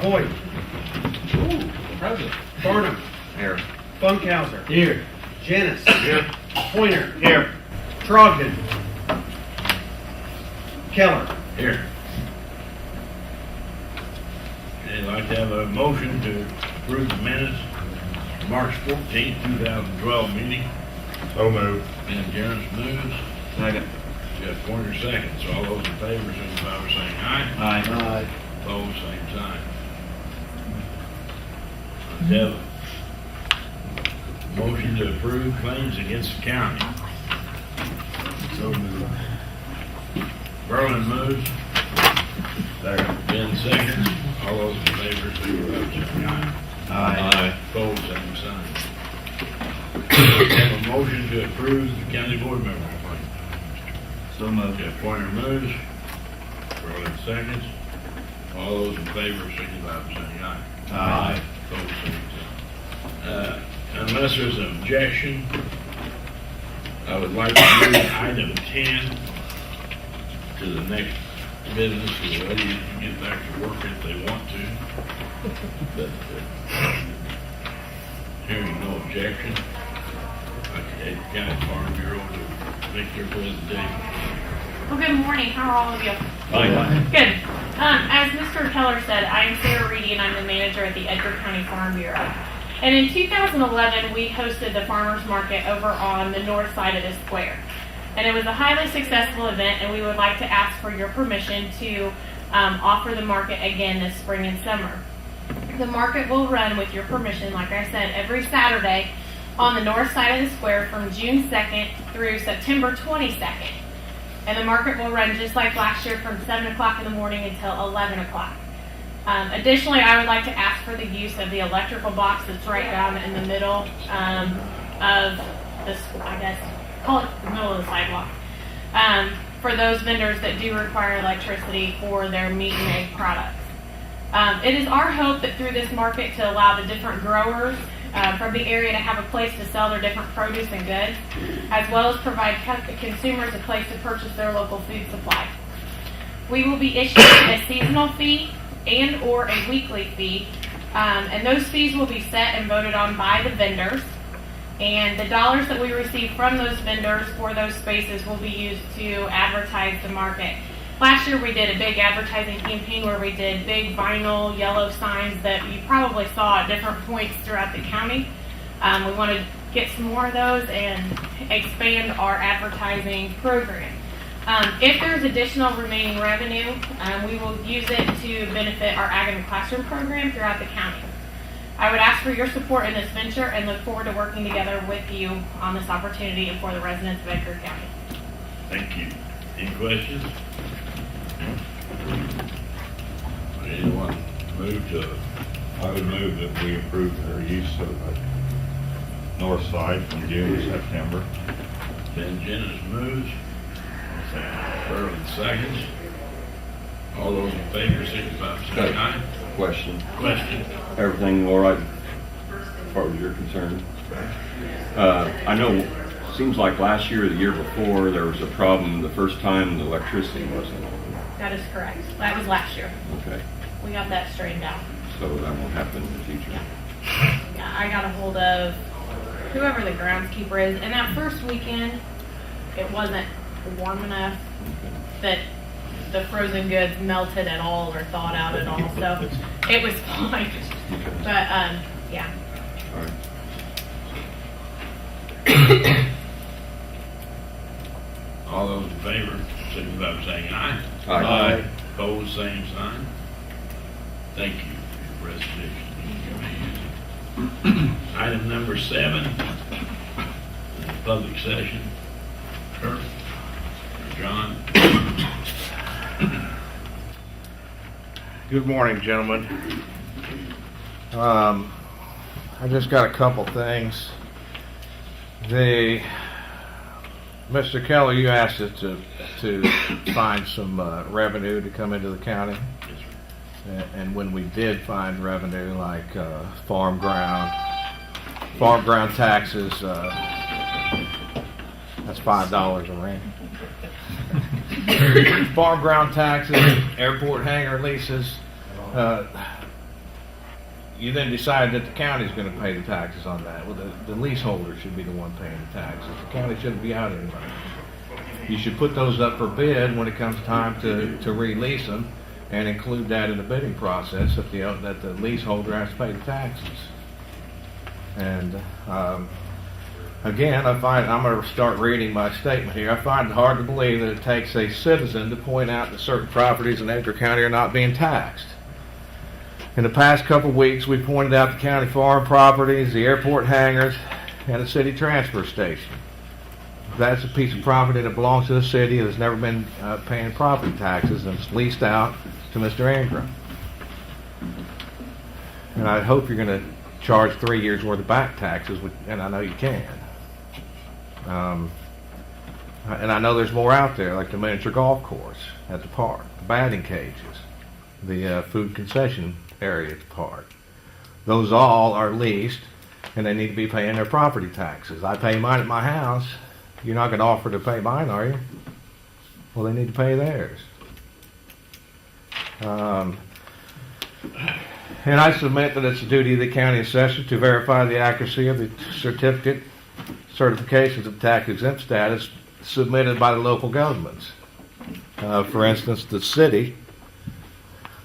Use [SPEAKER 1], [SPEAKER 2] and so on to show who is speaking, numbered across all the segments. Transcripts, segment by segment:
[SPEAKER 1] Boyd.
[SPEAKER 2] Present.
[SPEAKER 1] Barnum.
[SPEAKER 2] Here.
[SPEAKER 1] Funkhauser.
[SPEAKER 2] Here.
[SPEAKER 1] Janice.
[SPEAKER 2] Here.
[SPEAKER 1] Pointer.
[SPEAKER 2] Here.
[SPEAKER 1] Trogdon. Keller.
[SPEAKER 2] Here. I'd like to have a motion to approve the minutes, March 14th, 2012 meeting.
[SPEAKER 3] So moved.
[SPEAKER 2] And Janice moves.
[SPEAKER 3] Second.
[SPEAKER 2] You got Pointer second, so all those in favor, signify by saying aye.
[SPEAKER 3] Aye.
[SPEAKER 2] Opposed, same sign. Let's have a motion to approve claims against the county.
[SPEAKER 3] So moved.
[SPEAKER 2] Berlin moves.
[SPEAKER 3] Second.
[SPEAKER 2] Ben seconds. All those in favor, signify by saying aye.
[SPEAKER 3] Aye.
[SPEAKER 2] Opposed, same sign. Have a motion to approve the county board member appointment.
[SPEAKER 3] So moved.
[SPEAKER 2] Jeff Pointer moves. Berlin seconds. All those in favor, signify by saying aye.
[SPEAKER 3] Aye.
[SPEAKER 2] Opposed, same sign. Unless there's an objection, I would like to move item 10 to the next business, so the ladies can get back to work if they want to. But, hearing no objection, I can County Farm Bureau to make their presentation.
[SPEAKER 4] Well, good morning. How are all of you?
[SPEAKER 2] Fine.
[SPEAKER 4] Good. As Mr. Keller said, I am Sarah Reedy and I'm the manager at the Edgar County Farm Bureau. And in 2011, we hosted the farmers market over on the north side of the square. And it was a highly successful event, and we would like to ask for your permission to offer the market again this spring and summer. The market will run, with your permission, like I said, every Saturday on the north side of the square from June 2nd through September 22nd. And the market will run just like last year from 7 o'clock in the morning until 11 o'clock. Additionally, I would like to ask for the use of the electrical box that's right down in the middle of this, I guess, call it the middle of the sidewalk, for those vendors that do require electricity for their meat and egg products. It is our hope that through this market to allow the different growers from the area to have a place to sell their different produce and goods, as well as provide consumers a place to purchase their local food supply. We will be issuing a seasonal fee and or a weekly fee, and those fees will be set and voted on by the vendors, and the dollars that we receive from those vendors for those spaces will be used to advertise the market. Last year we did a big advertising campaign where we did big vinyl yellow signs that you probably saw at different points throughout the county. We want to get some more of those and expand our advertising program. If there's additional remaining revenue, we will use it to benefit our Ag in the Classroom program throughout the county. I would ask for your support in this venture and look forward to working together with you on this opportunity and for the residents of Edgar County.
[SPEAKER 2] Thank you. Any questions? Anyone move to?
[SPEAKER 3] I would move that we approve their use of the north side from June to September.
[SPEAKER 2] Ben Jennings moves. Berlin seconds. All those in favor, signify by saying aye.
[SPEAKER 5] Question.
[SPEAKER 2] Everything
[SPEAKER 5] all right as far as you're concerned? I know, seems like last year or the year before, there was a problem the first time the electricity wasn't on.
[SPEAKER 4] That is correct. That was last year.
[SPEAKER 5] Okay.
[SPEAKER 4] We got that straightened out.
[SPEAKER 5] So that won't happen in the future?
[SPEAKER 4] Yeah, I got a hold of whoever the groundskeeper is, and that first weekend, it wasn't warm enough that the frozen goods melted at all or thawed out at all, so it was fine. But, yeah.
[SPEAKER 5] All right.
[SPEAKER 2] All those in favor, signify by saying aye.
[SPEAKER 5] Aye.
[SPEAKER 2] Opposed, same sign. Thank you for your presentation. Item number 7, public session. Kurt, John.
[SPEAKER 6] Good morning, gentlemen. I just got a couple things. Mr. Keller, you asked us to find some revenue to come into the county, and when we did find revenue, like farm ground taxes, that's $5 a ring. Farm ground taxes, airport hangar leases, you then decide that the county's going to pay the taxes on that. Well, the leaseholder should be the one paying the taxes. The county shouldn't be out any money. You should put those up for bid when it comes time to release them, and include that in the bidding process that the leaseholder has to pay the taxes. And again, I'm going to start reading my statement here. I find it hard to believe that it takes a citizen to point out that certain properties in Edgar County are not being taxed. In the past couple of weeks, we pointed out the county farm properties, the airport hangars, and the city transfer station. That's a piece of property that belongs to the city that has never been paying property taxes, and it's leased out to Mr. Ingram. And I hope you're going to charge 3 years worth of back taxes, and I know you can. And I know there's more out there, like the miniature golf course at the park, the batting cages, the food concession area at the park. Those all are leased, and they need to be paying their property taxes. I pay mine at my house. You're not going to offer to pay mine, are you? Well, they need to pay theirs. And I submit that it's the duty of the county assessor to verify the accuracy of the certifications of tax exempt status submitted by the local governments. For instance, the city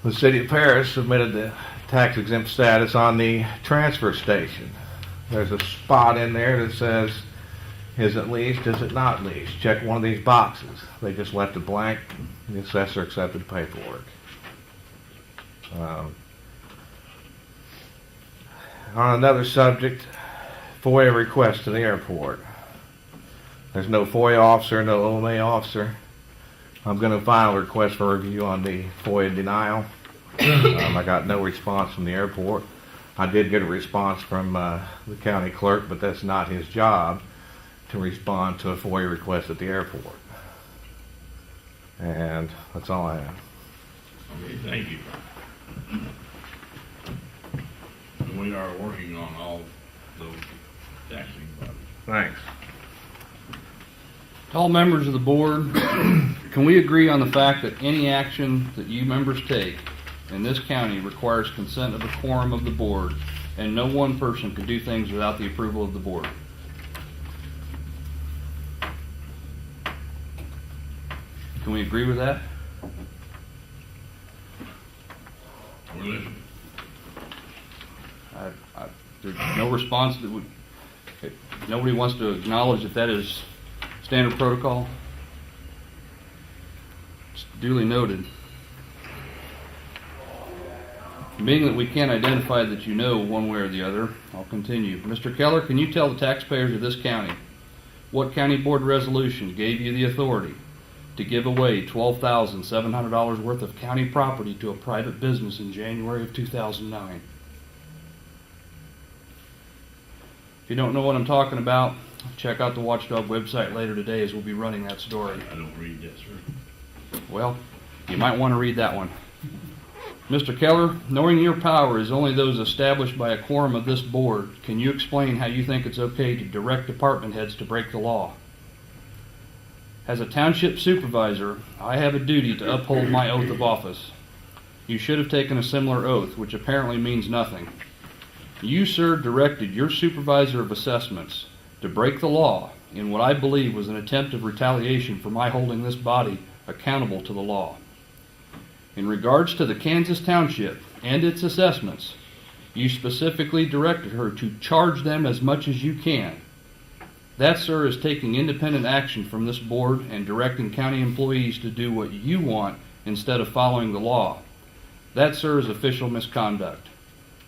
[SPEAKER 6] of Paris submitted the tax exempt status on the transfer station. There's a spot in there that says, is it leased, is it not leased? Check one of these boxes. They just left it blank. The assessor accepted the paperwork. On another subject, FOIA request to the airport. There's no FOIA officer, no OMA officer. I'm going to file a request for review on the FOIA denial. I got no response from the airport. I did get a response from the county clerk, but that's not his job to respond to a FOIA request at the airport. And that's all I have.
[SPEAKER 2] Okay, thank you. And we are working on all those taxing bodies.
[SPEAKER 6] Thanks.
[SPEAKER 7] To all members of the board, can we agree on the fact that any action that you members take in this county requires consent of a quorum of the board, and no one person can do things without the approval of the board? Can we agree with that?
[SPEAKER 2] We're listening.
[SPEAKER 7] There's no response that would. Nobody wants to acknowledge that is standard protocol. It's duly noted. Being that we can't identify that you know one way or the other, I'll continue. Mr. Keller, can you tell the taxpayers of this county what county board resolution gave you the authority to give away $12,700 worth of county property to a private business in January of 2009? If you don't know what I'm talking about, check out the Watchdog website later today as we'll be running that story.
[SPEAKER 2] I don't read that, sir.
[SPEAKER 7] Well, you might want to read that one. Mr. Keller, knowing your power is only those established by a quorum of this board, can you explain how you think it's okay to direct department heads to break the law? As a township supervisor, I have a duty to uphold my oath of office. You should have taken a similar oath, which apparently means nothing. You, sir, directed your supervisor of assessments to break the law in what I believe was an attempt of retaliation for my holding this body accountable to the law. In regards to the Kansas Township and its assessments, you specifically directed her to charge them as much as you can. That, sir, is taking independent action from this board and directing county employees to do what you want instead of following the law. That, sir, is official misconduct.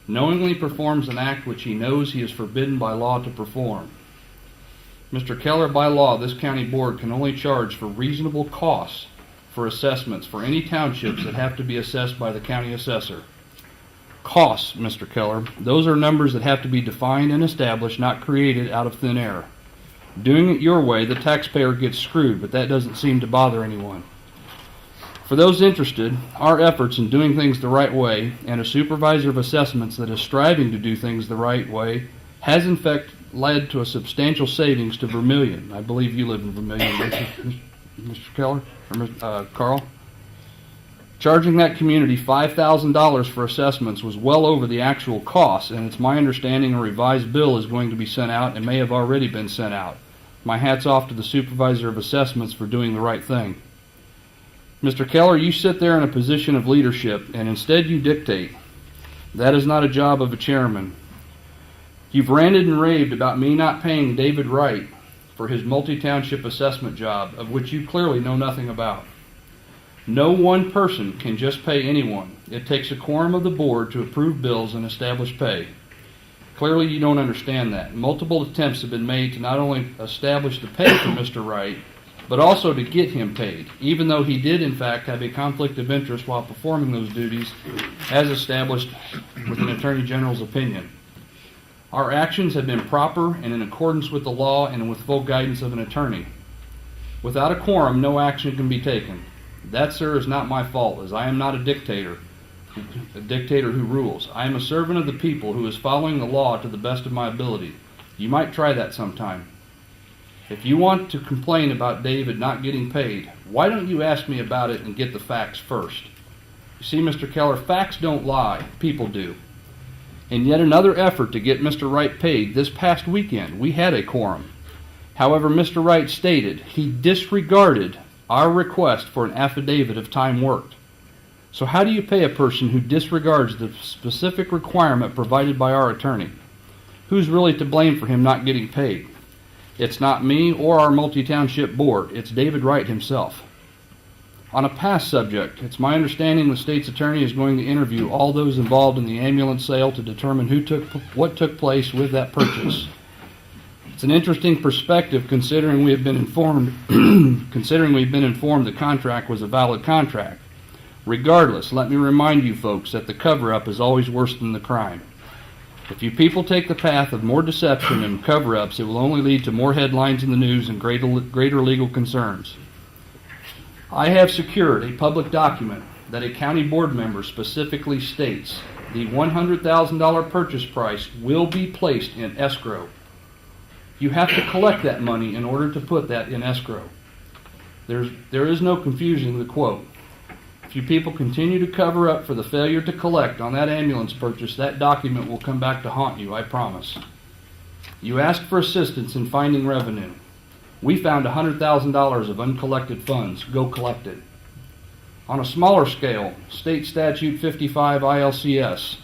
[SPEAKER 7] Knowingly performs an act which he knows he is forbidden by law to perform. Mr. Keller, by law, this county board can only charge for reasonable costs for assessments for any townships that have to be assessed by the county assessor. Costs, Mr. Keller, those are numbers that have to be defined and established, not created out of thin air. Doing it your way, the taxpayer gets screwed, but that doesn't seem to bother anyone. For those interested, our efforts in doing things the right way and a supervisor of assessments that is striving to do things the right way has in fact led to a substantial savings to Vermilion. I believe you live in Vermilion, Mr. Keller, or Carl? Charging that community $5,000 for assessments was well over the actual cost, and it's my understanding a revised bill is going to be sent out and may have already been sent out. My hat's off to the supervisor of assessments for doing the right thing. Mr. Keller, you sit there in a position of leadership, and instead you dictate. That is not a job of a chairman. You've ranted and raved about me not paying David Wright for his multi-township assessment job, of which you clearly know nothing about. No one person can just pay anyone. It takes a quorum of the board to approve bills and establish pay. Clearly you don't understand that. Multiple attempts have been made to not only establish the pay for Mr. Wright, but also to get him paid, even though he did in fact have a conflict of interest while performing those duties as established with an Attorney General's opinion. Our actions have been proper and in accordance with the law and with full guidance of an attorney. Without a quorum, no action can be taken. That, sir, is not my fault, as I am not a dictator who rules. I am a servant of the people who is following the law to the best of my ability. You might try that sometime. If you want to complain about David not getting paid, why don't you ask me about it and get the facts first? You see, Mr. Keller, facts don't lie. People do. In yet another effort to get Mr. Wright paid, this past weekend, we had a quorum. However, Mr. Wright stated he disregarded our request for an affidavit of time worked. So how do you pay a person who disregards the specific requirement provided by our attorney? Who's really to blame for him not getting paid? It's not me or our multi-township board. It's David Wright himself. On a past subject, it's my understanding the state's attorney is going to interview all those involved in the ambulance sale to determine what took place with that purchase. It's an interesting perspective considering we've been informed the contract was a valid contract. Regardless, let me remind you folks that the cover-up is always worse than the crime. If you people take the path of more deception and cover-ups, it will only lead to more headlines in the news and greater legal concerns. I have secured a public document that a county board member specifically states the $100,000 purchase price will be placed in escrow. You have to collect that money in order to put that in escrow. There is no confusion in the quote. If you people continue to cover up for the failure to collect on that ambulance purchase, that document will come back to haunt you, I promise. You asked for assistance in finding revenue. We found $100,000 of uncollected funds. Go collect it. On a smaller scale, State Statute 55 ILCS,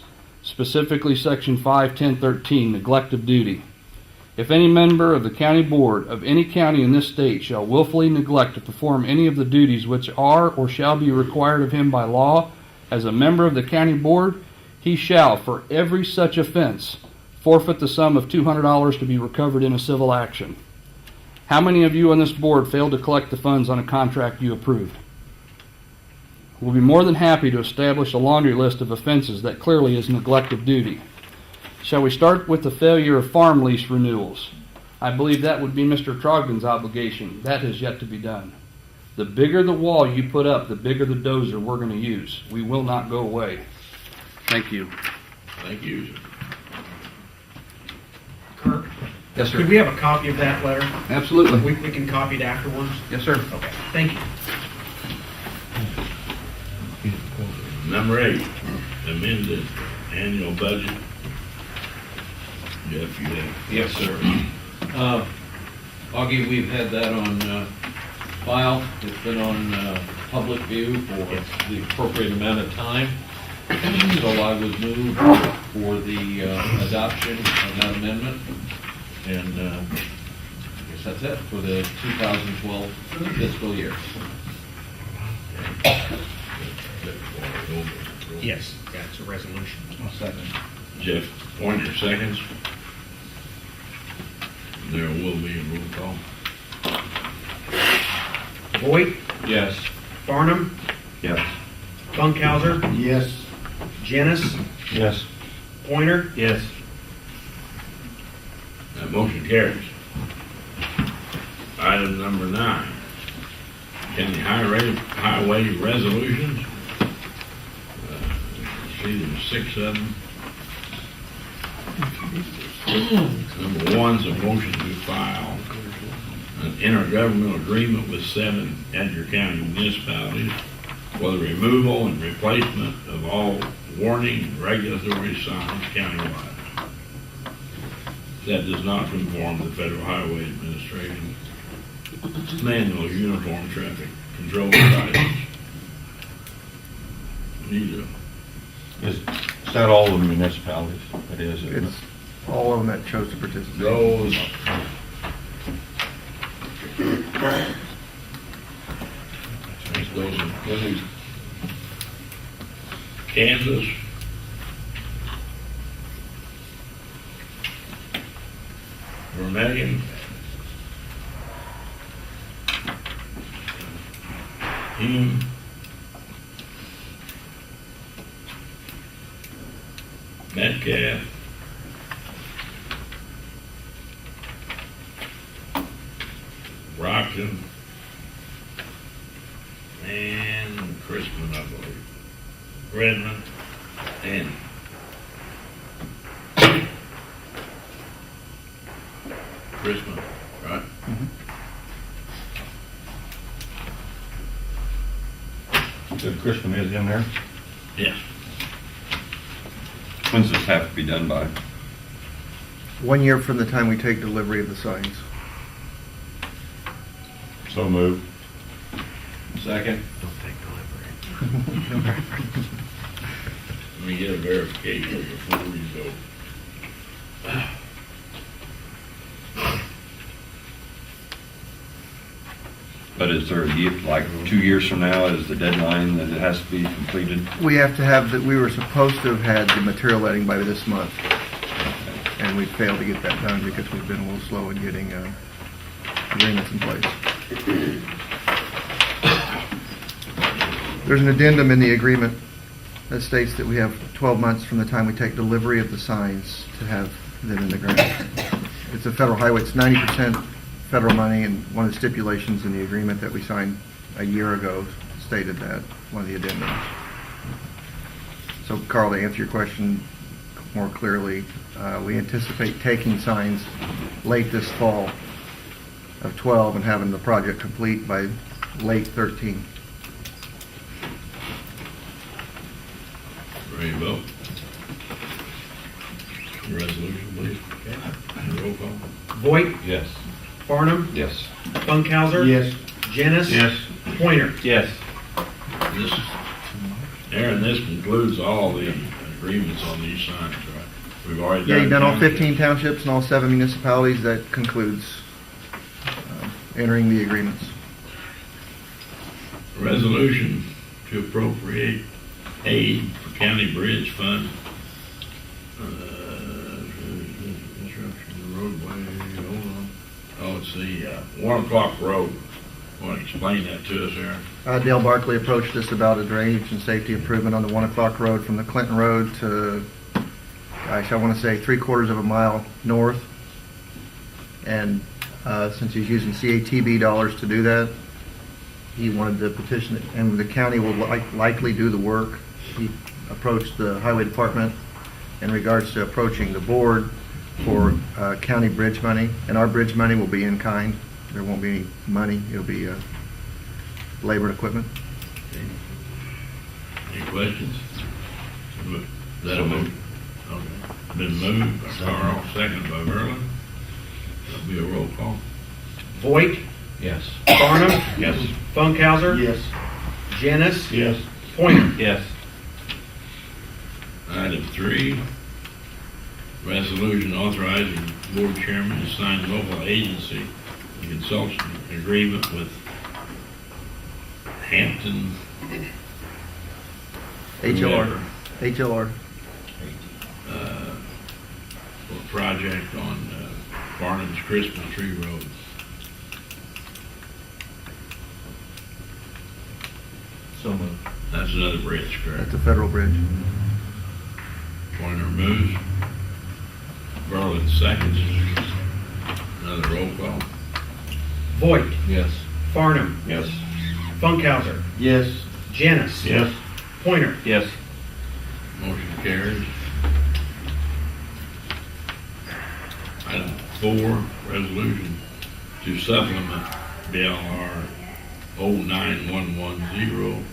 [SPEAKER 7] specifically Section 51013, neglect of duty. If any member of the county board of any county in this state shall willfully neglect to perform any of the duties which are or shall be required of him by law as a member of the county board, he shall, for every such offense, forfeit the sum of $200 to be recovered in a civil action. How many of you on this board failed to collect the funds on a contract you approved? We'll be more than happy to establish a laundry list of offenses that clearly is neglect of duty. Shall we start with the failure of farm lease renewals? I believe that would be Mr. Trogdon's obligation. That has yet to be done. The bigger the wall you put up, the bigger the dozer we're going to use. We will not go away. Thank you.
[SPEAKER 2] Thank you.
[SPEAKER 1] Kirk,
[SPEAKER 7] Yes, sir.
[SPEAKER 1] could we have a copy of that letter?
[SPEAKER 7] Absolutely.
[SPEAKER 1] We can copy it afterwards?
[SPEAKER 7] Yes, sir.
[SPEAKER 1] Okay, thank you.
[SPEAKER 2] Number 8, amended annual budget. Jeff, you have?
[SPEAKER 8] Yes, sir. Augie, we've had that on file. It's been on public view for the appropriate amount of time. So I would move for the adoption of that amendment. And I guess that's it for the 2012 fiscal year.
[SPEAKER 1] Yes, that's a resolution.
[SPEAKER 8] Second.
[SPEAKER 2] Jeff Pointer seconds. There will be a roll call.
[SPEAKER 1] Boyd,
[SPEAKER 8] Yes.
[SPEAKER 1] Farnham,
[SPEAKER 5] Yes.
[SPEAKER 1] Funkhauser,
[SPEAKER 3] Yes.
[SPEAKER 1] Jenness,
[SPEAKER 3] Yes.
[SPEAKER 1] Pointer,
[SPEAKER 3] Yes.
[SPEAKER 2] That motion carries. Item number 9, county highway resolutions. See, there's 6 of them. Number 1 is a motion to file an intergovernmental agreement with 7 Edgar County municipalities for the removal and replacement of all warning and regulatory signs countywide. That does not conform to the Federal Highway Administration manual uniform traffic control guidance. Need
[SPEAKER 3] Is that all the municipalities? It is, isn't it?
[SPEAKER 9] It's all of them that chose to participate.
[SPEAKER 2] those. Those include Kansas, Vermillion, Hume, Metcalf, Rockton, and Crispin, I believe. Redmond, and Crispin, right?
[SPEAKER 3] So Crispin is in there?
[SPEAKER 2] Yes.
[SPEAKER 5] When's this have to be done by?
[SPEAKER 9] 1 year from the time we take delivery of the signs.
[SPEAKER 3] So moved.
[SPEAKER 8] Second.
[SPEAKER 2] Let me get a verification before we go.
[SPEAKER 5] But is there, like 2 years from now is the deadline that it has to be completed?
[SPEAKER 9] We have to have that. We were supposed to have had the material letting by this month, and we failed to get that done because we've been a little slow in getting agreements in place. There's an addendum in the agreement that states that we have 12 months from the time we take delivery of the signs to have them in the ground. It's a federal highway. It's 90% federal money, and one of the stipulations in the agreement that we signed a year ago stated that, one of the addendums. So, Carl, to answer your question more clearly, we anticipate taking signs late this fall of 12 and having the project complete by late 13.
[SPEAKER 2] Ready to vote? Resolution, please. Roll call.
[SPEAKER 1] Voight,
[SPEAKER 8] Yes.
[SPEAKER 1] Farnum,
[SPEAKER 5] Yes.
[SPEAKER 1] Funkhauser.
[SPEAKER 3] Yes.
[SPEAKER 1] Janice.
[SPEAKER 3] Yes.
[SPEAKER 1] Pointer.
[SPEAKER 3] Yes.
[SPEAKER 2] This, Aaron, this concludes all the agreements on these signs, right? We've already done.
[SPEAKER 9] Yeah, you've done all
[SPEAKER 2] townships.
[SPEAKER 9] 15 townships and all 7 municipalities. That concludes entering the agreements.
[SPEAKER 2] Resolution to appropriate aid for county bridge fund. Disruption of the roadway, hold on. Oh, it's the 1 o'clock road. Want to explain that to us, Aaron?
[SPEAKER 9] Dale Barkley approached us about a drainage and safety improvement on the 1 o'clock road from the Clinton Road to, gosh, I want to say 3/4 of a mile north. And since he's using CATB dollars to do that, he wanted to petition it, and the county will likely do the work. He approached the highway department in regards to approaching the board for county bridge money, and our bridge money will be in kind. There won't be any money. It'll be labor and equipment.
[SPEAKER 2] Any questions? Is that a move? Okay. Been moved by Carl, second by Merlin. That'll be a roll call.
[SPEAKER 1] Voight,
[SPEAKER 8] Yes.
[SPEAKER 1] Farnum,
[SPEAKER 3] Yes.
[SPEAKER 1] Funkhauser.
[SPEAKER 3] Yes.
[SPEAKER 1] Janice.
[SPEAKER 3] Yes.
[SPEAKER 1] Pointer.
[SPEAKER 3] Yes.
[SPEAKER 2] Item 3, resolution authorizing board chairman to sign local agency consultant agreement with Hampton.
[SPEAKER 9] HLR. HLR.
[SPEAKER 2] For a project on Barnum's Christmas Tree Road.
[SPEAKER 8] So moved.
[SPEAKER 2] That's another bridge, correct?
[SPEAKER 9] That's a federal bridge.
[SPEAKER 2] Pointer moves. Berlin seconds. Another roll call.
[SPEAKER 1] Voight,
[SPEAKER 8] Yes.
[SPEAKER 1] Farnum,
[SPEAKER 3] Yes.
[SPEAKER 1] Funkhauser.
[SPEAKER 3] Yes.
[SPEAKER 1] Janice.
[SPEAKER 3] Yes.
[SPEAKER 1] Pointer.
[SPEAKER 3] Yes.
[SPEAKER 2] Motion carries. Item 4, resolution to supplement BLR 09110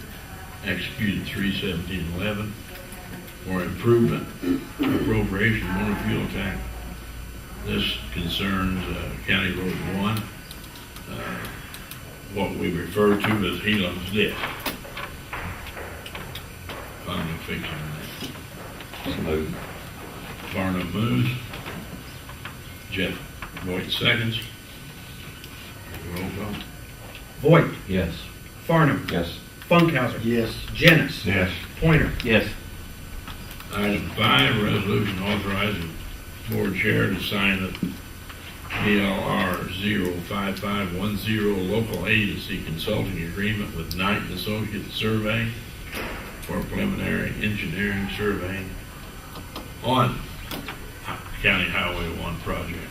[SPEAKER 2] executed 3/17/11 for improvement appropriation motor fuel tank. This concerns County Road 1, what we refer to as Helam's Dip. Finally fixing that.
[SPEAKER 5] So moved.
[SPEAKER 2] Farnham moves. Jeff Voigt seconds. Roll call.
[SPEAKER 1] Voigt.
[SPEAKER 8] Yes.
[SPEAKER 1] Farnham.
[SPEAKER 5] Yes.
[SPEAKER 1] Funkhauser.
[SPEAKER 9] Yes.
[SPEAKER 1] Janice.
[SPEAKER 3] Yes.
[SPEAKER 1] Pointer.
[SPEAKER 8] Yes.
[SPEAKER 2] Item 5, resolution authorizing board chair to sign the BLR 05510 local agency consulting agreement with Knight and Associates Survey for preliminary engineering surveying on County Highway 1 project.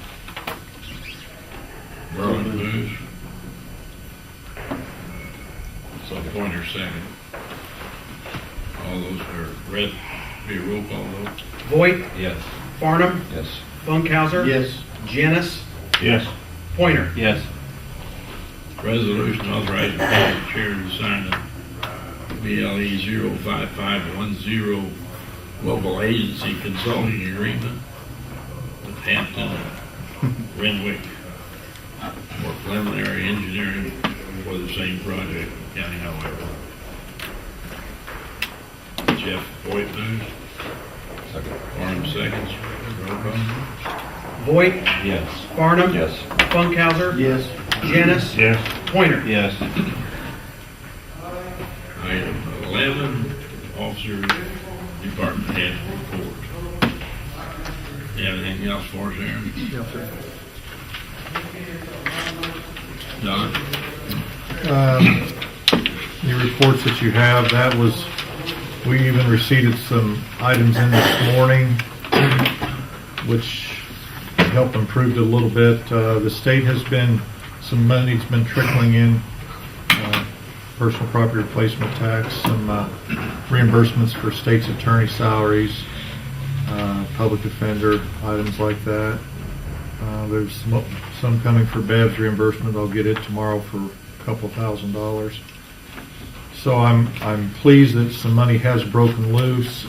[SPEAKER 2] Berlin moves. So Pointer second. All those are read. Be a roll call vote.
[SPEAKER 1] Voigt.
[SPEAKER 8] Yes.
[SPEAKER 1] Farnham.
[SPEAKER 5] Yes.
[SPEAKER 1] Funkhauser.
[SPEAKER 9] Yes.
[SPEAKER 1] Janice.
[SPEAKER 3] Yes.
[SPEAKER 1] Pointer.
[SPEAKER 8] Yes.
[SPEAKER 2] Resolution authorizing the chair to sign the BLE 05510 local agency consulting agreement with Hampton and Renwick for preliminary engineering for the same project, County Highway 1. Jeff Boyd moves.
[SPEAKER 5] Second.
[SPEAKER 2] Farnham seconds. Roll call.
[SPEAKER 1] Voigt.
[SPEAKER 8] Yes.
[SPEAKER 1] Farnham.
[SPEAKER 5] Yes.
[SPEAKER 1] Funkhauser.
[SPEAKER 9] Yes.
[SPEAKER 1] Janice.
[SPEAKER 3] Yes.
[SPEAKER 1] Pointer.
[SPEAKER 8] Yes.
[SPEAKER 2] Item 11, officer department head report. You have anything else for us, Aaron?
[SPEAKER 9] Yes, sir.
[SPEAKER 2] Don?
[SPEAKER 10] The reports that you have, we even received some items in this morning, which helped improve it a little bit. The state has some money's been trickling in, personal property replacement tax, some reimbursements for state's attorney salaries, public defender, items like that. There's some coming for Bev's reimbursement. I'll get it tomorrow for a couple $1,000. So I'm pleased that some money has broken loose.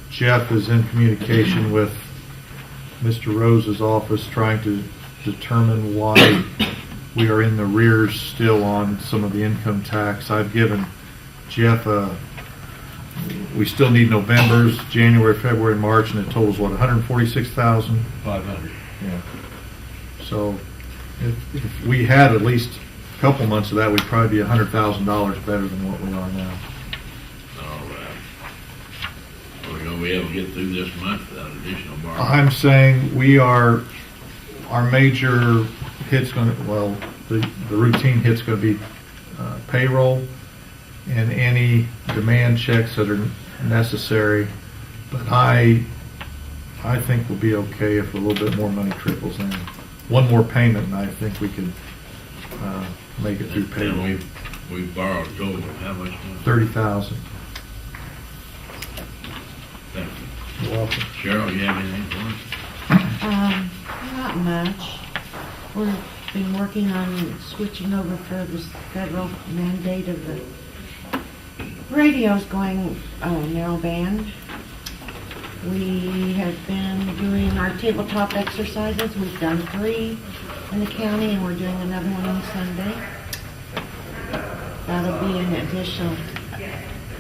[SPEAKER 10] Jeff is in communication with Mr. Rose's office trying to determine why we are in the rears still on some of the income tax. I've given Jeff we still need November's, January, February, and March, and it totals what, 146,000?
[SPEAKER 8] 500.
[SPEAKER 10] Yeah. So if we had at least a couple months of that, we'd probably be $100,000 better than what we are now.
[SPEAKER 2] All right. We're going to be able to get through this month without additional borrowing.
[SPEAKER 10] I'm saying our major hit's going to, well, the routine hit's going to be payroll and any demand checks that are necessary. But I think we'll be okay if a little bit more money trickles in. One more payment, and I think we can make it through payroll.
[SPEAKER 2] And we've borrowed a total of how much money?
[SPEAKER 10] 30,000.
[SPEAKER 2] Thank you.
[SPEAKER 10] You're welcome.
[SPEAKER 2] Cheryl, you have anything for us?
[SPEAKER 11] Not much. We've been working on switching over for this federal mandate of the radios going narrowband. We have been doing our tabletop exercises. We've done 3 in the county, and we're doing another one on Sunday. That'll be an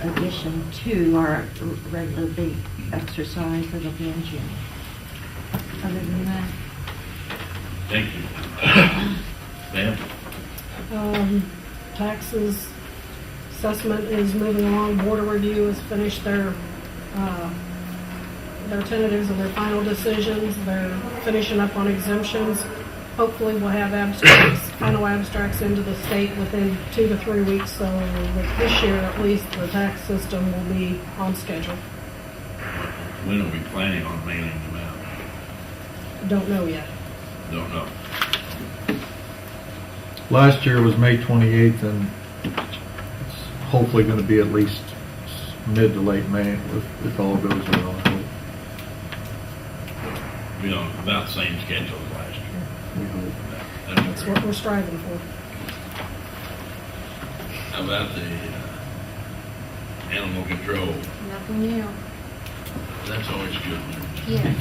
[SPEAKER 11] addition to our regular big exercise that'll be in June. Other than that,
[SPEAKER 2] Thank you. Ma'am?
[SPEAKER 12] Taxes, assessment is moving along. Board of Review has finished their tentatives and their final decisions. They're finishing up on exemptions. Hopefully we'll have final abstracts into the state within 2 to 3 weeks, so that this year at least the tax system will be on schedule.
[SPEAKER 2] When are we planning on mailing them out?
[SPEAKER 12] Don't know yet.
[SPEAKER 2] Don't know.
[SPEAKER 10] Last year was May 28th, and it's hopefully going to be at least mid to late May if all goes well. I hope.
[SPEAKER 2] We on about the same schedule as last year.
[SPEAKER 10] We hope.
[SPEAKER 12] That's what we're striving for.
[SPEAKER 2] How about the Animal control,
[SPEAKER 11] Nothing new.
[SPEAKER 2] that's always good.
[SPEAKER 11] Yes.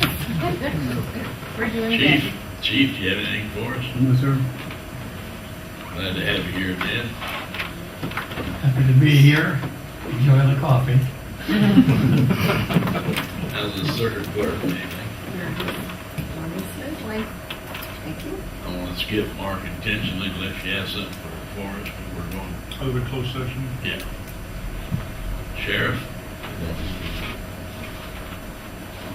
[SPEAKER 11] We're doing
[SPEAKER 2] Chief,
[SPEAKER 11] good.
[SPEAKER 2] Chief, do you have anything for us?
[SPEAKER 13] No, sir.
[SPEAKER 2] Glad to have you here, Dan.
[SPEAKER 13] Happy to be here. Enjoy the coffee.
[SPEAKER 2] How's the circuit clerk, anything?
[SPEAKER 11] Thank you.
[SPEAKER 2] I want to skip Mark intentionally unless you have something for us, but we're going,
[SPEAKER 10] Other closed session?
[SPEAKER 2] yeah. Sheriff?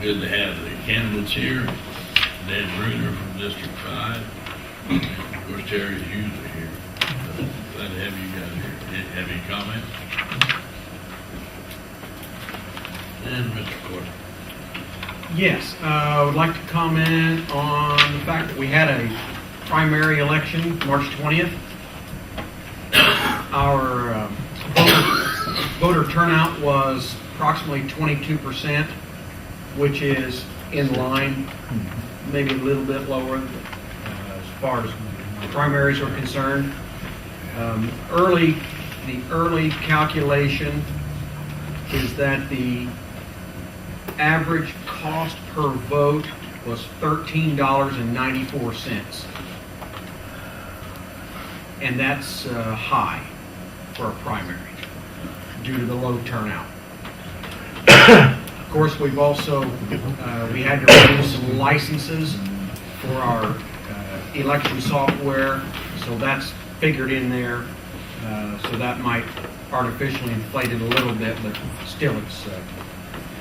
[SPEAKER 2] Good to have the candidates here. Dan Bruner from District 5. Of course, Terry's usually here. Glad to have you guys here. Have any comments? And Mr. Court.
[SPEAKER 1] Yes, I would like to comment on the fact that we had a primary election March 20th. Our voter turnout was approximately 22%, which is in line, maybe a little bit lower as far as primaries are concerned. The early calculation is that the average cost per vote was $13.94. And that's high for a primary due to the low turnout. Of course, we've also, we had to renew some licenses for our election software, so that's figured in there. So that might artificially inflate it a little bit, but still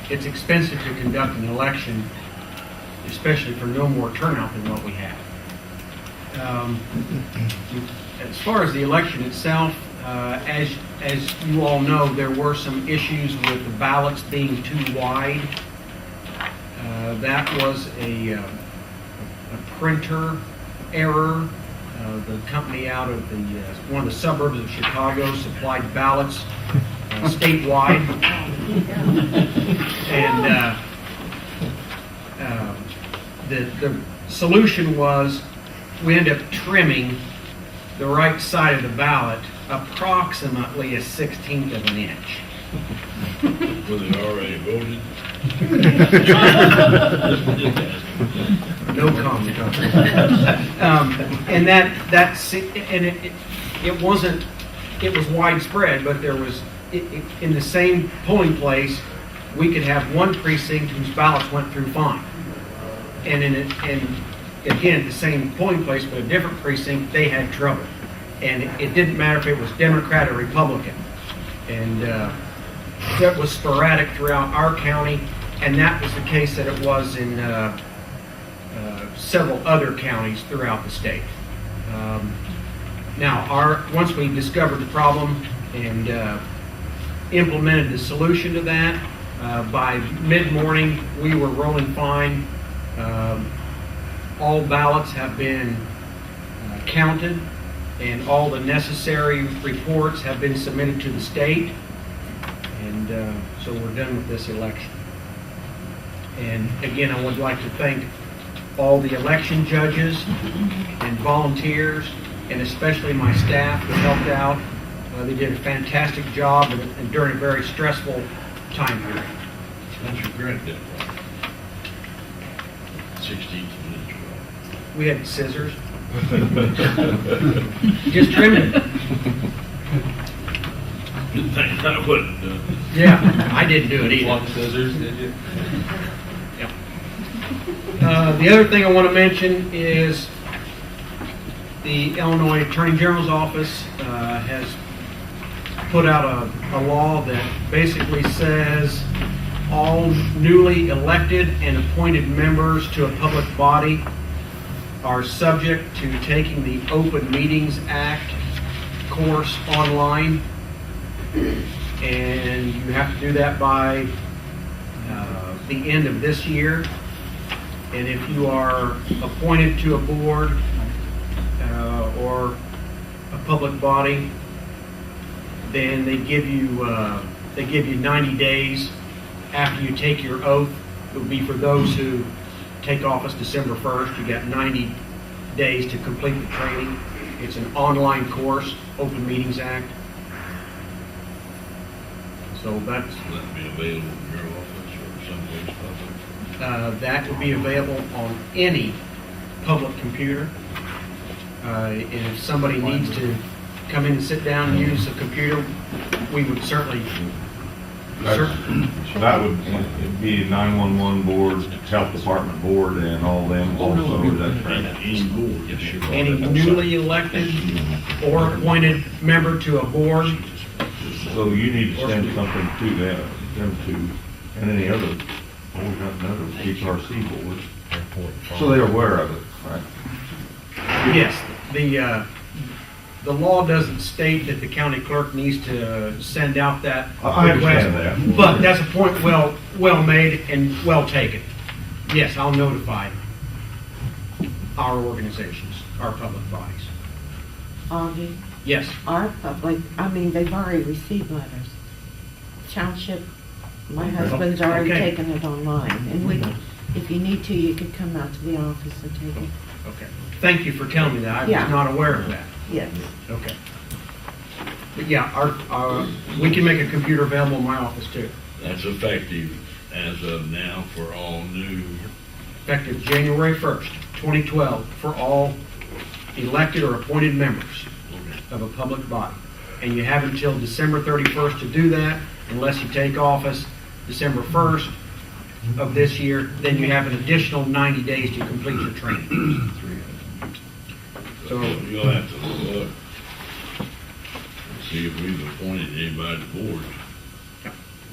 [SPEAKER 1] it's expensive to conduct an election, especially for no more turnout than what we have. As far as the election itself, as you all know, there were some issues with the ballots being too wide. That was a printer error. The company out of one of the suburbs of Chicago supplied ballots statewide, and the solution was we ended up trimming the right side of the ballot approximately a 1/16 of an inch.
[SPEAKER 2] Was it already voted?
[SPEAKER 1] No comment. And it wasn't. It was widespread, but there was in the same polling place, we could have one precinct whose ballots went through fine, and again, the same polling place but a different precinct, they had trouble, and it didn't matter if it was Democrat or Republican, and that was sporadic throughout our county, and that was the case that it was in several other counties throughout the state. Now, once we discovered the problem and implemented the solution to that, by mid-morning we were rolling fine. All ballots have been counted, and all the necessary reports have been submitted to the state, and so we're done with this election. And again, I would like to thank all the election judges and volunteers, and especially my staff that helped out. They did a fantastic job and during a very stressful time period.
[SPEAKER 2] What's your credit that 16th minute.
[SPEAKER 1] We had scissors. Just trimmed it.
[SPEAKER 2] Good thing I wouldn't do it.
[SPEAKER 1] Yeah, I didn't do it either.
[SPEAKER 8] Long scissors, did you?
[SPEAKER 1] Yeah. The other thing I want to mention is the Illinois Attorney General's office has put out a law that basically says all newly elected and appointed members to a public body are subject to taking the Open Meetings Act course online, and you have to do that by the end of this year. And if you are appointed to a board or a public body, then they give you 90 days after you take your oath. It will be for those who take office December 1st. You got 90 days to complete the training. It's an online course, Open Meetings Act. So that's,
[SPEAKER 2] Will that be available in your office or someplace public?
[SPEAKER 1] that would be available on any public computer. And if somebody needs to come in and sit down and use a computer, we would certainly,
[SPEAKER 3] That would be 911 board, health department board, and all them also, is that correct?
[SPEAKER 2] Any board. Yes, sure.
[SPEAKER 1] any newly elected or appointed member to a board.
[SPEAKER 3] So you need to send something to them to, and any other, we've got another HRC board. So they're aware of it, right?
[SPEAKER 1] Yes, the law doesn't state that the county clerk needs to send out that
[SPEAKER 3] I
[SPEAKER 1] request.
[SPEAKER 3] understand that.
[SPEAKER 1] But that's a point well made and well taken. Yes, I'll notify our organizations, our public bodies.
[SPEAKER 11] Augie,
[SPEAKER 1] Yes,
[SPEAKER 11] our public, I mean, they've already received letters. Township, my husband's already
[SPEAKER 1] Okay.
[SPEAKER 11] taken it online, and we, if you need to, you could come out to the office and take it.
[SPEAKER 1] okay. Thank you for telling me that. I
[SPEAKER 11] Yeah.
[SPEAKER 1] was not aware of that.
[SPEAKER 11] Yes.
[SPEAKER 1] Okay. But yeah, we can make a computer available in my office too,
[SPEAKER 2] That's effective as of now for all new.
[SPEAKER 1] effective January 1st, 2012, for all elected or appointed members of a public body. And you have until December 31st to do that, unless you take office December 1st of this year, then you have an additional 90 days to complete your training.
[SPEAKER 2] So you'll have to look, and see if we've appointed anybody to boards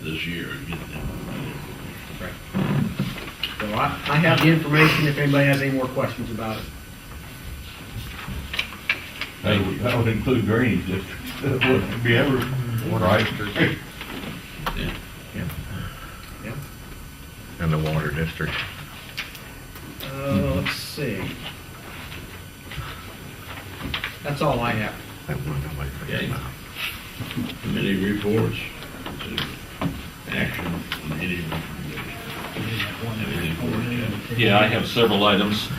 [SPEAKER 2] this year and get them.
[SPEAKER 1] So I have the information if anybody has any more questions about it.
[SPEAKER 3] That would include drainage districts, that wouldn't be ever, right?
[SPEAKER 1] Yeah.
[SPEAKER 6] And the water district.
[SPEAKER 1] Let's see. That's all I have.
[SPEAKER 2] Okay. Committee reports, action, any.
[SPEAKER 8] Yeah, I have several items.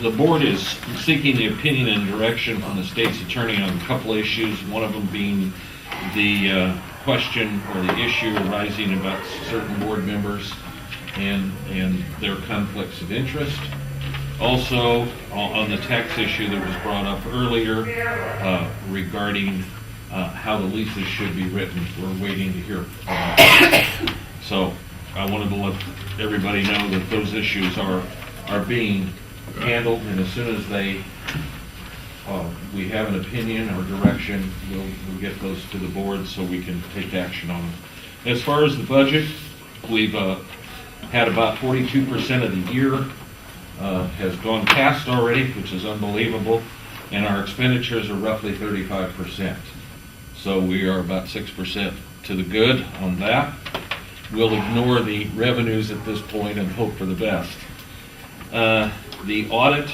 [SPEAKER 8] The board is seeking the opinion and direction from the state's attorney on a couple issues, one of them being the question or the issue arising about certain board members and their conflicts of interest. Also, on the tax issue that was brought up earlier regarding how the leases should be written. We're waiting to hear. So I wanted to let everybody know that those issues are being handled, and as soon as we have an opinion or direction, we'll get those to the board so we can take action on them. As far as the budget, we've had about 42% of the year has gone past already, which is unbelievable, and our expenditures are roughly 35%. So we are about 6% to the good on that. We'll ignore the revenues at this point and hope for the best. The audit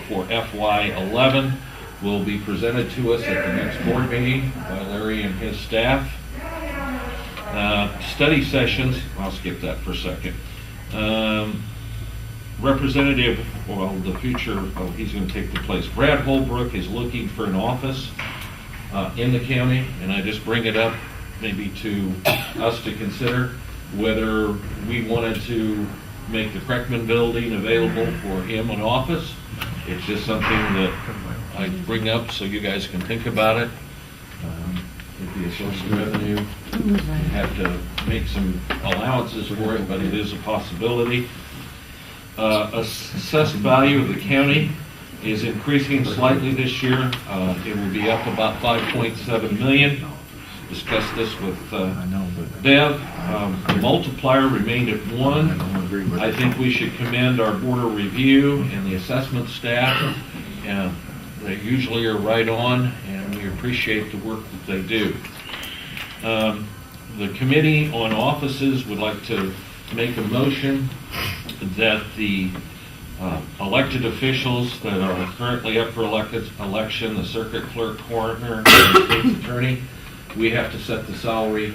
[SPEAKER 8] for FY11 will be presented to us at the next board meeting by Larry and his staff. Study sessions, I'll skip that for a second. Representative, well, the future, he's going to take the place. Brad Holbrook is looking for an office in the county, and I just bring it up maybe to us to consider whether we wanted to make the Kreckman building available for him an office. It's just something that I bring up so you guys can think about it. It'd be a source of revenue. Have to make some allowances for it, but it is a possibility. Assessed value of the county is increasing slightly this year. It will be up about 5.7 million. Discussed this with Bev. The multiplier remained at 1. I think we should commend our border review and the assessment staff. They usually are right on, and we appreciate the work that they do. The Committee on Offices would like to make a motion that the elected officials that are currently up for election, the circuit clerk, coroner, and the state's attorney, we have to set the salary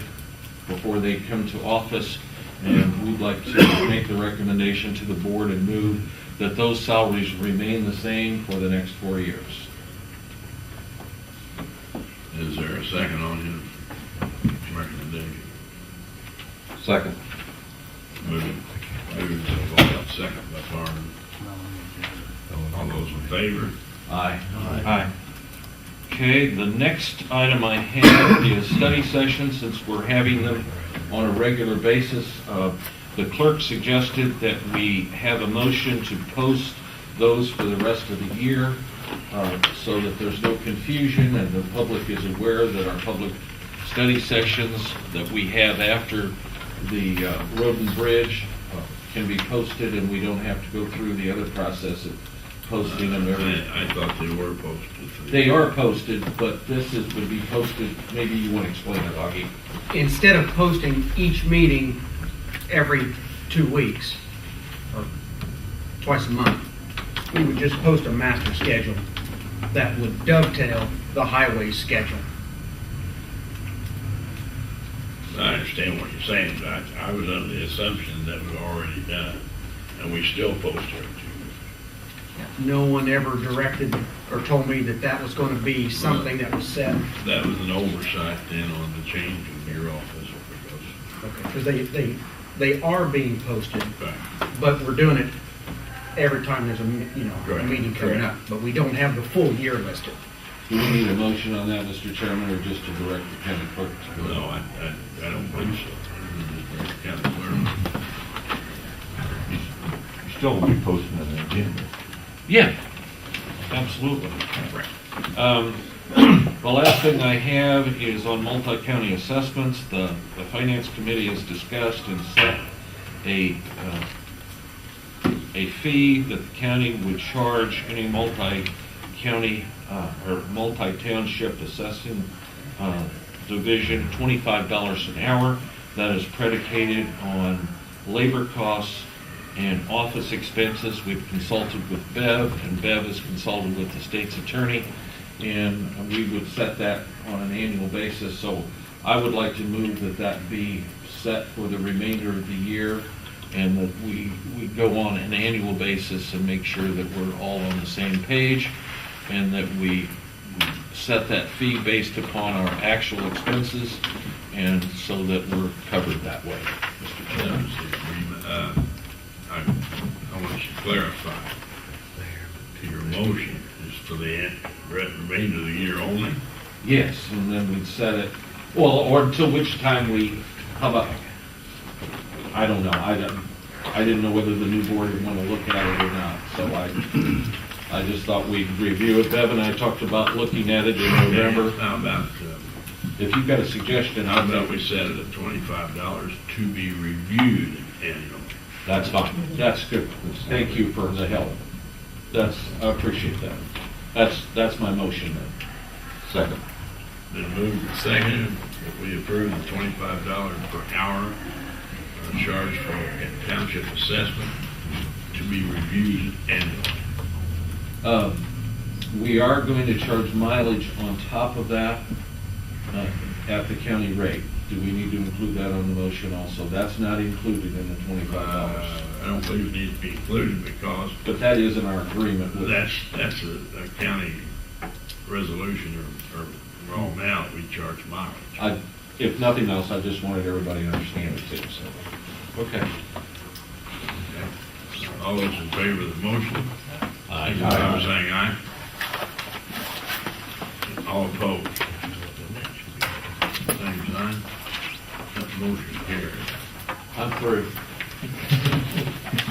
[SPEAKER 8] before they come to office, and we'd like to make the recommendation to the board and move that those salaries remain the same for the next 4 years.
[SPEAKER 2] Is there a second on his recommendation?
[SPEAKER 5] Second.
[SPEAKER 2] Moved by second by Farman. All those in favor?
[SPEAKER 8] Aye.
[SPEAKER 7] Aye.
[SPEAKER 8] Okay, the next item I have is study sessions, since we're having them on a regular basis. The clerk suggested that we have a motion to post those for the rest of the year, so that there's no confusion and the public is aware that our public study sessions that we have after the road and bridge can be posted, and we don't have to go through the other process of posting them every.
[SPEAKER 2] I thought they were posted.
[SPEAKER 8] They are posted, but this would be posted, maybe you want to explain it, Augie.
[SPEAKER 1] Instead of posting each meeting every 2 weeks, or twice a month, we would just post a master schedule that would dovetail the highway schedule.
[SPEAKER 2] I understand what you're saying, but I was under the assumption that we've already done it, and we still post every 2 weeks.
[SPEAKER 1] No one ever directed or told me that that was going to be something that was set.
[SPEAKER 2] That was an oversight then on the change in your office, because
[SPEAKER 1] Because they are being posted,
[SPEAKER 2] Right.
[SPEAKER 1] but we're doing it every time there's a
[SPEAKER 2] Correct.
[SPEAKER 1] meeting coming up. But we don't have the full year listed.
[SPEAKER 8] Do we need a motion on that, Mr. Chairman, or just to direct the county clerk to go?
[SPEAKER 2] no, I don't think so. Kind of clear.
[SPEAKER 3] You still will be posting an agenda.
[SPEAKER 8] Yeah, absolutely. The last thing I have is on multi-county assessments. The Finance Committee has discussed and set a fee that the county would charge any multi-county or multi-township assessing division, $25 an hour. That is predicated on labor costs and office expenses. We've consulted with Bev, and Bev has consulted with the state's attorney, and we would set that on an annual basis. So I would like to move that that be set for the remainder of the year, and that we go on an annual basis and make sure that we're all on the same page, and that we set that fee based upon our actual expenses, and so that we're covered that way, Mr.
[SPEAKER 2] That
[SPEAKER 8] Chairman.
[SPEAKER 2] was the agreement. I want you to clarify to your motion is for the remainder of the year only.
[SPEAKER 8] Yes, and then we'd set it, well, or until which time how about, I don't know, I didn't know whether the new board would want to look at it or not, so I just thought we'd review it. Bev and I talked about looking at it in November.
[SPEAKER 2] How about,
[SPEAKER 8] If you've got a suggestion,
[SPEAKER 2] how
[SPEAKER 8] I'll
[SPEAKER 2] about we set it at $25 to be reviewed annually?
[SPEAKER 8] That's fine, that's good, thank you for the help. I appreciate that. That's my motion then.
[SPEAKER 3] Second.
[SPEAKER 2] Then moved and seconded that we approve the $25 per hour charge for a township assessment to be reviewed annually.
[SPEAKER 8] We are going to charge mileage on top of that at the county rate. Do we need to include that on the motion also? That's not included in the $25.
[SPEAKER 2] I don't believe it needs to be included because
[SPEAKER 8] But that is in our agreement with.
[SPEAKER 2] that's a county resolution or raw now that we charge mileage.
[SPEAKER 8] If nothing else, I just wanted everybody to understand it too, so. Okay.
[SPEAKER 2] All those in favor of the motion?
[SPEAKER 8] Aye.
[SPEAKER 2] Signify by saying aye. All opposed? Same sign. That motion carries.
[SPEAKER 8] I'm through.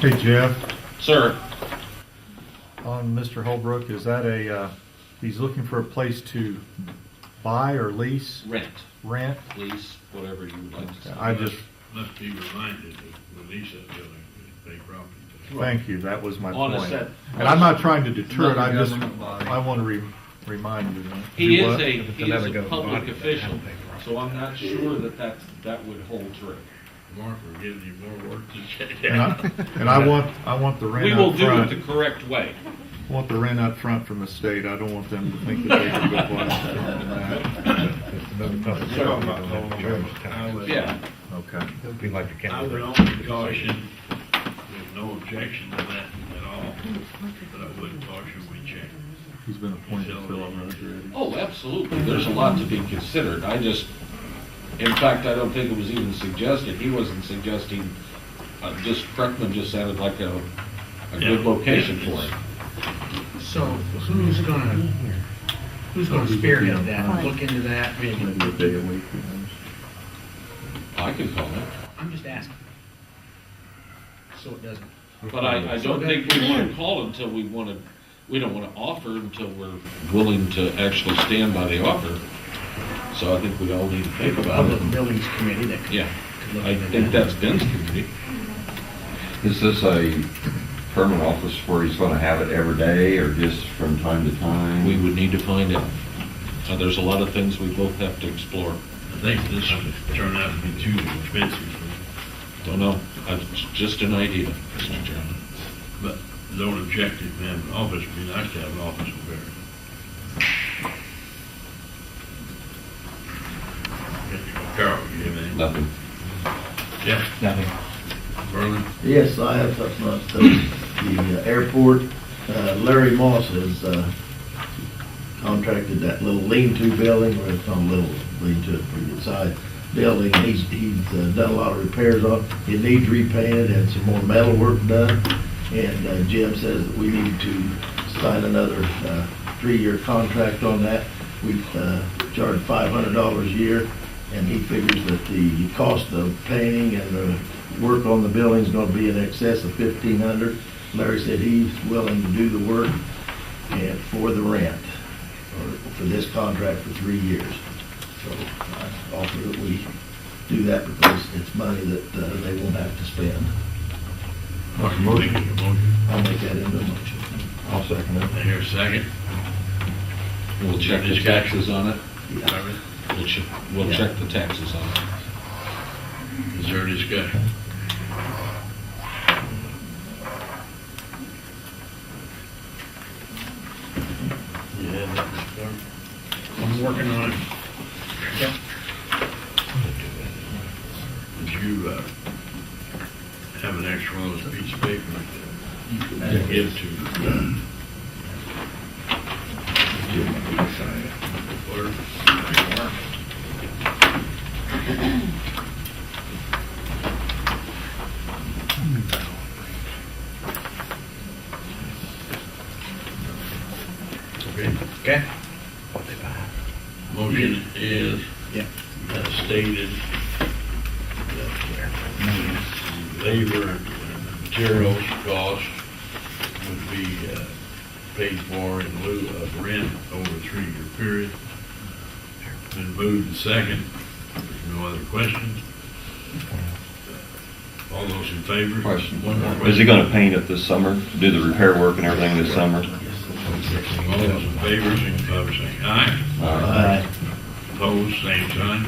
[SPEAKER 10] Hey, Jeff,
[SPEAKER 8] Sir,
[SPEAKER 10] on Mr. Holbrook, is that he's looking for a place to buy or lease? Rent?
[SPEAKER 8] lease, whatever you would like to say.
[SPEAKER 10] I just,
[SPEAKER 2] Must be reminded that the lease that building is pay property tax.
[SPEAKER 10] thank you, that was my
[SPEAKER 8] On a
[SPEAKER 10] point.
[SPEAKER 8] set.
[SPEAKER 10] And I'm not trying to deter it,
[SPEAKER 7] Another
[SPEAKER 10] I just,
[SPEAKER 7] government body.
[SPEAKER 10] I want to remind you.
[SPEAKER 8] He
[SPEAKER 10] Do
[SPEAKER 8] is
[SPEAKER 10] what?
[SPEAKER 8] a public official, so I'm not sure that would hold true.
[SPEAKER 2] Mark, we're giving you more work to check
[SPEAKER 10] And
[SPEAKER 2] out.
[SPEAKER 10] I want the rent
[SPEAKER 8] We will
[SPEAKER 10] up
[SPEAKER 8] do it
[SPEAKER 10] front.
[SPEAKER 8] the correct way.
[SPEAKER 10] I want the rent up front from the state. I don't want them to think that they can go buy
[SPEAKER 2] I would-
[SPEAKER 8] Yeah.
[SPEAKER 10] Okay.
[SPEAKER 2] I would only caution, there's no objection to that at all, but I would caution we check.
[SPEAKER 10] He's been appointed to fill on those already.
[SPEAKER 8] Oh, absolutely. There's a lot to be considered. In fact, I don't think it was even suggested. He wasn't suggesting, just Kreckman just sounded like a good location for it.
[SPEAKER 1] So who's gonna spearhead that, look into that, maybe?
[SPEAKER 3] Maybe a day a week.
[SPEAKER 8] I can call it.
[SPEAKER 1] I'm just asking. So it doesn't.
[SPEAKER 8] But I don't think we want to call until we don't want to offer until we're willing to actually stand by the offer. So I think we all need to think about it.
[SPEAKER 1] Public Buildings Committee that could.
[SPEAKER 8] Yeah,
[SPEAKER 1] could look
[SPEAKER 8] I
[SPEAKER 1] into
[SPEAKER 8] think
[SPEAKER 1] that.
[SPEAKER 8] that's Ben's committee.
[SPEAKER 5] Is this a permanent office where he's gonna have it every day or just from time to time?
[SPEAKER 8] We would need to find out. There's a lot of things we both have to explore.
[SPEAKER 2] I think this would turn out to be too expensive,
[SPEAKER 8] Don't know. It's just an idea, Mr. Chairman.
[SPEAKER 2] but don't object to having an office. It'd be nice to have an office in Barry. Carol, you have anything?
[SPEAKER 5] Nothing.
[SPEAKER 2] Jeff?
[SPEAKER 13] Nothing.
[SPEAKER 2] Berlin?
[SPEAKER 14] Yes, I have something else to the airport. Larry Moss has contracted that little lean-to building, or it's not a little lean-to, it's a pretty good size building. He's done a lot of repairs on it. It needs repainted and some more metal work done. And Jim says that we need to sign another 3-year contract on that. We charge $500 a year, and he figures that the cost of painting and the work on the building is going to be in excess of $1,500. Larry said he's willing to do the work and for the rent, or for this contract for 3 years. So I offer that we do that because it's money that they won't have to spend.
[SPEAKER 2] Making a motion.
[SPEAKER 14] I'll make that into a motion.
[SPEAKER 3] I'll second it.
[SPEAKER 2] I hear a second.
[SPEAKER 8] We'll check the taxes on it.
[SPEAKER 2] Sorry.
[SPEAKER 8] We'll check the taxes on it.
[SPEAKER 2] Is there a discussion? Yeah,
[SPEAKER 1] I'm working on it. Yep.
[SPEAKER 2] did you have an extra one of those piece of paper to give to clerk? Okay.
[SPEAKER 1] Okay.
[SPEAKER 2] Motion is
[SPEAKER 1] Yeah.
[SPEAKER 2] as stated that labor and materials cost would be paid for in lieu of rent over a 3-year period. Been moved and second. There's no other questions. All those in favor?
[SPEAKER 5] Question.
[SPEAKER 2] One more
[SPEAKER 5] Is he
[SPEAKER 2] question.
[SPEAKER 5] gonna paint it this summer, do the repair work and everything this summer?
[SPEAKER 2] All those in favor, signify by saying aye.
[SPEAKER 14] Aye.
[SPEAKER 2] Opposed, same sign.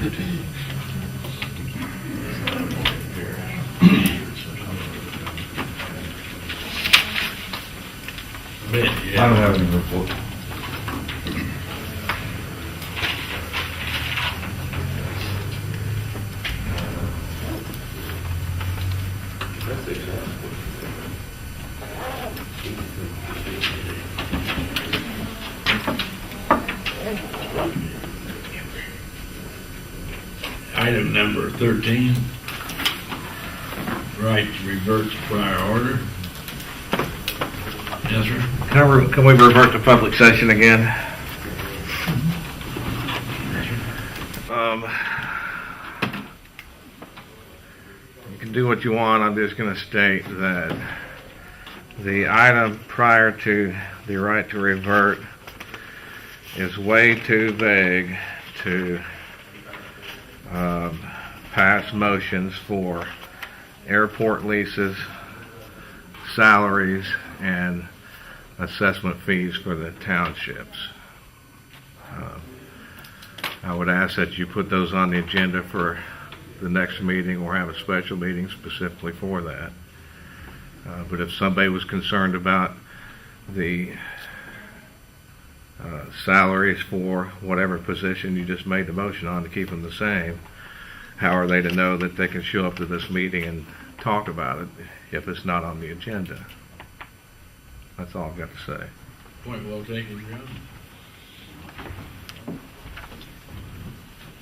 [SPEAKER 2] Ben, you
[SPEAKER 3] I don't have any report.
[SPEAKER 2] Item number 13, right to revert to prior order. Yes, sir.
[SPEAKER 6] Can we revert to public session again? You can do what you want. I'm just going to state that the item prior to the right to revert is way too vague to pass motions for airport leases, salaries, and assessment fees for the townships. I would ask that you put those on the agenda for the next meeting or have a special meeting specifically for that. But if somebody was concerned about the salaries for whatever position you just made the motion on to keep them the same, how are they to know that they can show up to this meeting and talk about it if it's not on the agenda? That's all I've got to say.
[SPEAKER 2] Point well taken, John.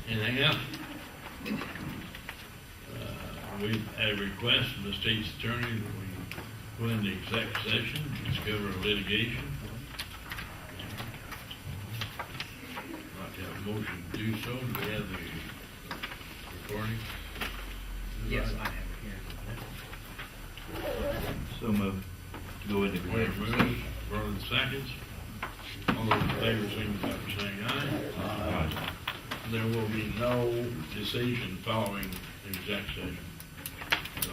[SPEAKER 2] Anything else? We've had a request from the state's attorney that we go into exec session to discover litigation. I'd like to have a motion to do so. Do we have the recording?
[SPEAKER 1] Yes, I have it here.
[SPEAKER 3] So moved. Go into
[SPEAKER 2] Wait a minute, Vernon seconds. All those in favor, signify by saying aye. There will be no decision following exec session. So,